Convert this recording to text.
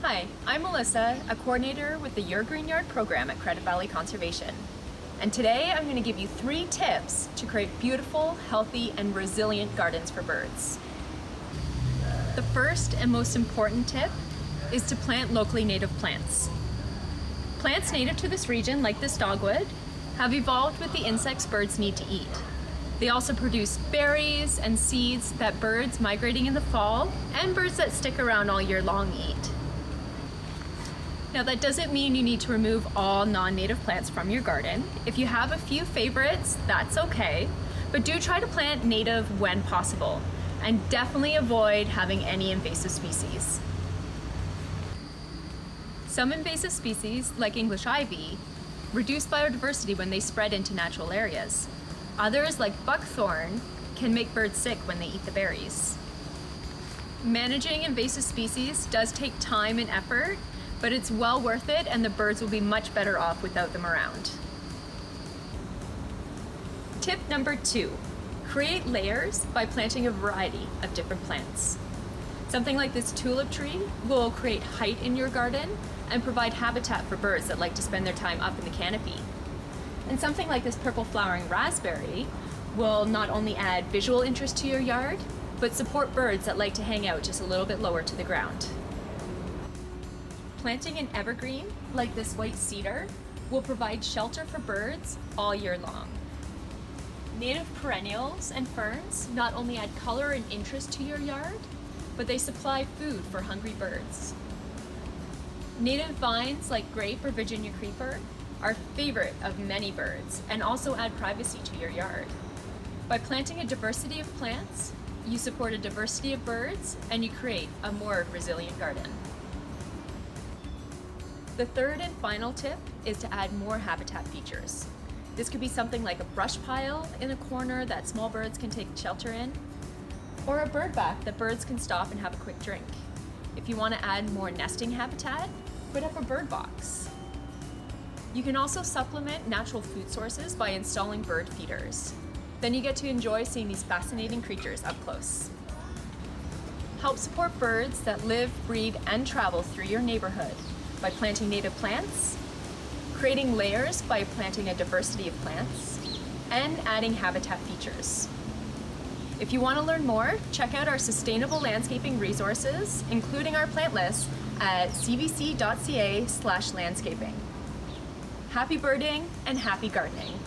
Hi, I'm Melissa, a coordinator with the Your Green Yard program at Credit Valley Conservation. And today I'm going to give you 3 tips to create beautiful, healthy, and resilient gardens for birds. The first and most important tip is to plant locally native plants. Plants native to this region, like this dogwood, have evolved with the insects birds need to eat. They also produce berries and seeds that birds migrating in the fall and birds that stick around all year long eat. Now that doesn't mean you need to remove all non-native plants from your garden. If you have a few favorites, that's okay, but do try to plant native when possible, and definitely avoid having any invasive species. Some invasive species, like English ivy, reduce biodiversity when they spread into natural areas. Others, like buckthorn, can make birds sick when they eat the berries. Managing invasive species does take time and effort, but it's well worth it, and the birds will be much better off without them around. Tip number 2, create layers by planting a variety of different plants. Something like this tulip tree will create height in your garden and provide habitat for birds that like to spend their time up in the canopy. And something like this purple flowering raspberry will not only add visual interest to your yard, but support birds that like to hang out just a little bit lower to the ground. Planting an evergreen, like this white cedar, will provide shelter for birds all year long. Native perennials and ferns not only add color and interest to your yard, but they supply food for hungry birds. Native vines like grape or Virginia creeper are a favorite of many birds and also add privacy to your yard. By planting a diversity of plants, you support a diversity of birds and you create a more resilient garden. The third and final tip is to add more habitat features. This could be something like a brush pile in a corner that small birds can take shelter in, or a bird bath that birds can stop and have a quick drink. If you want to add more nesting habitat, put up a bird box. You can also supplement natural food sources by installing bird feeders. Then you get to enjoy seeing these fascinating creatures up close. Help support birds that live, breed, and travel through your neighborhood by planting native plants, creating layers by planting a diversity of plants, and adding habitat features. If you want to learn more, check out our sustainable landscaping resources, including our plant list, at cvc.ca/landscaping. Happy birding and happy gardening.